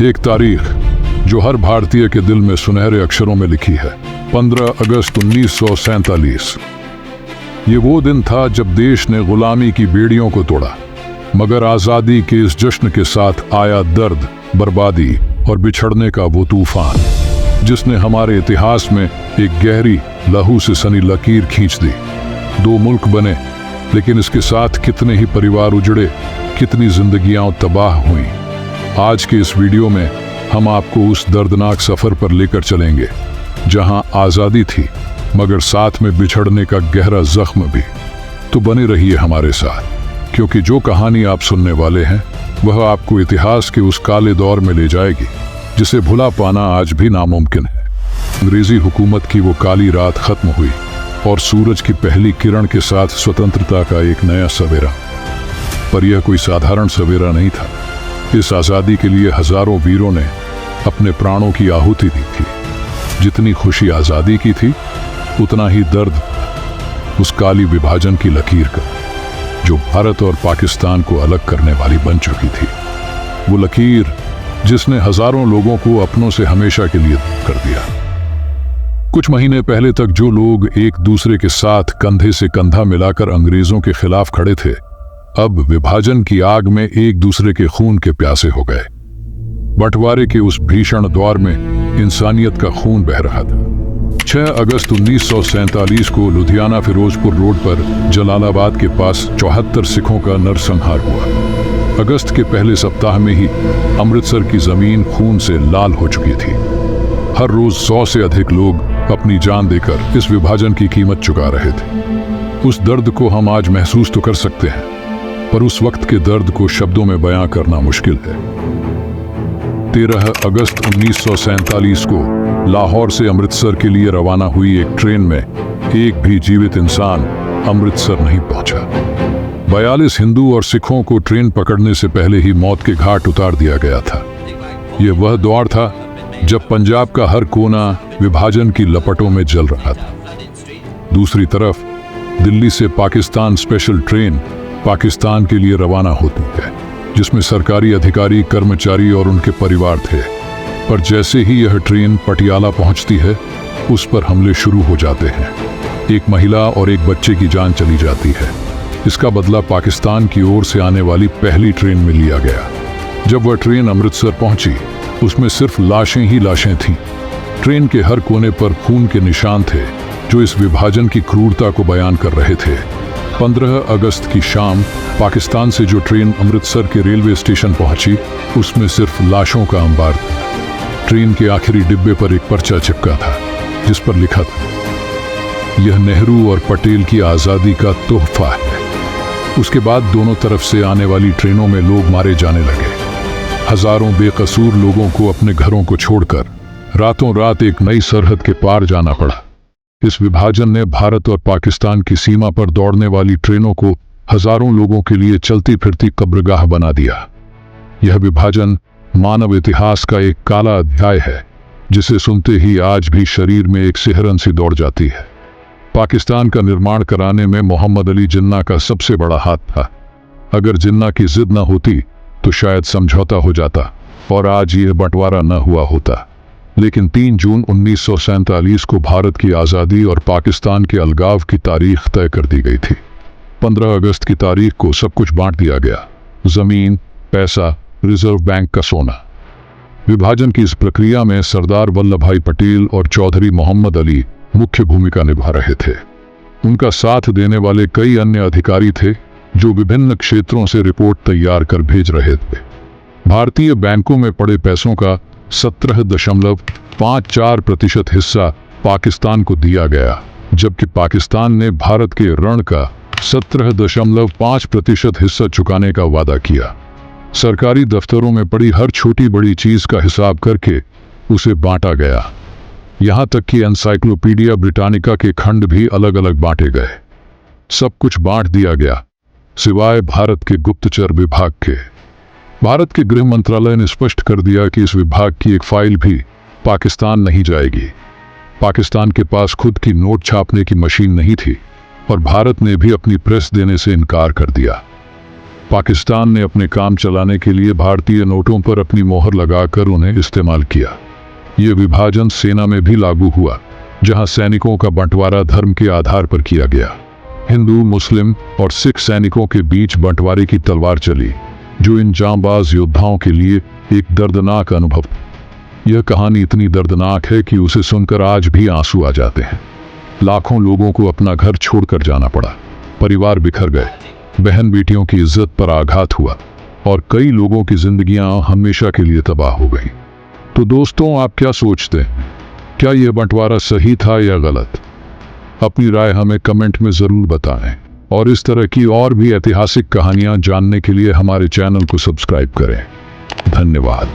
एक तारीख जो हर भारतीय के दिल में सुनहरे अक्षरों में लिखी है, 15 अगस्त 1947। ये वो दिन था जब देश ने गुलामी की बेड़ियों को तोड़ा, मगर आज़ादी के इस जश्न के साथ आया दर्द, बर्बादी और बिछड़ने का वो तूफान जिसने हमारे इतिहास में एक गहरी लहू से सनी लकीर खींच दी। 2 मुल्क बने, लेकिन इसके साथ कितने ही परिवार उजड़े, कितनी जिंदगियां तबाह हुई। आज के इस वीडियो में हम आपको उस दर्दनाक सफर पर लेकर चलेंगे जहां आज़ादी थी, मगर साथ में बिछड़ने का गहरा जख्म भी। तो बने रहिए हमारे साथ, क्योंकि जो कहानी आप सुनने वाले हैं वह आपको इतिहास के उस काले दौर में ले जाएगी जिसे भुला पाना आज भी नामुमकिन है। अंग्रेजी हुकूमत की वो काली रात खत्म हुई और सूरज की पहली किरण के साथ स्वतंत्रता का एक नया सवेरा। पर यह कोई साधारण सवेरा नहीं था। इस आज़ादी के लिए हजारों वीरों ने अपने प्राणों की आहुति दी थी। जितनी खुशी आज़ादी की थी, उतना ही दर्द उस काली विभाजन की लकीर का, जो भारत और पाकिस्तान को अलग करने वाली बन चुकी थी। वो लकीर जिसने हजारों लोगों को अपनों से हमेशा के लिए दूर कर दिया। कुछ महीने पहले तक जो लोग एक दूसरे के साथ कंधे से कंधा मिलाकर अंग्रेजों के खिलाफ खड़े थे, अब विभाजन की आग में एक दूसरे के खून के प्यासे हो गए। बंटवारे के उस भीषण दौर में इंसानियत का खून बह रहा था। 6 अगस्त 1947 को लुधियाना फिरोजपुर रोड पर जलालाबाद के पास 74 सिखों का नरसंहार हुआ। अगस्त के पहले सप्ताह में ही अमृतसर की जमीन खून से लाल हो चुकी थी। हर रोज 100 से अधिक लोग अपनी जान देकर इस विभाजन की कीमत चुका रहे थे। उस दर्द को हम आज महसूस तो कर सकते हैं, पर उस वक्त के दर्द को शब्दों में बयां करना मुश्किल है। 13 अगस्त 1947 को लाहौर से अमृतसर के लिए रवाना हुई एक ट्रेन में एक भी जीवित इंसान अमृतसर नहीं पहुंचा। 42 हिंदू और सिखों को ट्रेन पकड़ने से पहले ही मौत के घाट उतार दिया गया था। यह वह दौर था जब पंजाब का हर कोना विभाजन की लपटों में जल रहा था। दूसरी तरफ दिल्ली से पाकिस्तान स्पेशल ट्रेन पाकिस्तान के लिए रवाना होती है, जिसमें सरकारी अधिकारी, कर्मचारी और उनके परिवार थे। पर जैसे ही यह ट्रेन पटियाला पहुंचती है, उस पर हमले शुरू हो जाते हैं। एक महिला और एक बच्चे की जान चली जाती है। इसका बदला पाकिस्तान की ओर से आने वाली पहली ट्रेन में लिया गया। जब वह ट्रेन अमृतसर पहुंची, उसमें सिर्फ लाशें ही लाशें थीं। ट्रेन के हर कोने पर खून के निशान थे, जो इस विभाजन की क्रूरता को बयान कर रहे थे। 15 अगस्त की शाम पाकिस्तान से जो ट्रेन अमृतसर के रेलवे स्टेशन पहुंची, उसमें सिर्फ लाशों का अंबार था। ट्रेन के आखिरी डिब्बे पर एक पर्चा चिपका था, जिस पर लिखा था, यह नेहरू और पटेल की आज़ादी का तोहफा है। उसके बाद दोनों तरफ से आने वाली ट्रेनों में लोग मारे जाने लगे। हजारों बेकसूर लोगों को अपने घरों को छोड़कर रातों रात एक नई सरहद के पार जाना पड़ा। इस विभाजन ने भारत और पाकिस्तान की सीमा पर दौड़ने वाली ट्रेनों को हजारों लोगों के लिए चलती फिरती कब्रगाह बना दिया। यह विभाजन मानव इतिहास का एक काला अध्याय है, जिसे सुनते ही आज भी शरीर में एक सिहरन सी दौड़ जाती है। पाकिस्तान का निर्माण कराने में मोहम्मद अली जिन्ना का सबसे बड़ा हाथ था। अगर जिन्ना की जिद न होती तो शायद समझौता हो जाता और आज यह बंटवारा न हुआ होता। लेकिन 3 जून 1947 को भारत की आज़ादी और पाकिस्तान के अलगाव की तारीख तय कर दी गई थी। 15 अगस्त की तारीख को सब कुछ बांट दिया गया, जमीन, पैसा, रिजर्व बैंक का सोना। विभाजन की इस प्रक्रिया में सरदार वल्लभ भाई पटेल और चौधरी मोहम्मद अली मुख्य भूमिका निभा रहे थे। उनका साथ देने वाले कई अन्य अधिकारी थे, जो विभिन्न क्षेत्रों से रिपोर्ट तैयार कर भेज रहे थे। भारतीय बैंकों में पड़े पैसों का 17.54% हिस्सा पाकिस्तान को दिया गया, जबकि पाकिस्तान ने भारत के ऋण का 17.5% हिस्सा चुकाने का वादा किया। सरकारी दफ्तरों में पड़ी हर छोटी बड़ी चीज का हिसाब करके उसे बांटा गया। यहां तक कि एनसाइक्लोपीडिया ब्रिटानिका के खंड भी अलग अलग बांटे गए। सब कुछ बांट दिया गया, सिवाय भारत के गुप्तचर विभाग के। भारत के गृह मंत्रालय ने स्पष्ट कर दिया कि इस विभाग की एक फाइल भी पाकिस्तान नहीं जाएगी। पाकिस्तान के पास खुद की नोट छापने की मशीन नहीं थी और भारत ने भी अपनी प्रेस देने से इनकार कर दिया। पाकिस्तान ने अपने काम चलाने के लिए भारतीय नोटों पर अपनी मोहर लगाकर उन्हें इस्तेमाल किया। ये विभाजन सेना में भी लागू हुआ, जहां सैनिकों का बंटवारा धर्म के आधार पर किया गया। हिंदू, मुस्लिम और सिख सैनिकों के बीच बंटवारे की तलवार चली, जो इन जांबाज योद्धाओं के लिए एक दर्दनाक अनुभव। यह कहानी इतनी दर्दनाक है कि उसे सुनकर आज भी आंसू आ जाते हैं। लाखों लोगों को अपना घर छोड़कर जाना पड़ा, परिवार बिखर गए, बहन बेटियों की इज्जत पर आघात हुआ और कई लोगों की जिंदगियां हमेशा के लिए तबाह हो गई। तो दोस्तों, आप क्या सोचते हैं? क्या यह बंटवारा सही था या गलत? अपनी राय हमें कमेंट में जरूर बताएं और इस तरह की और भी ऐतिहासिक कहानियां जानने के लिए हमारे चैनल को सब्सक्राइब करें। धन्यवाद।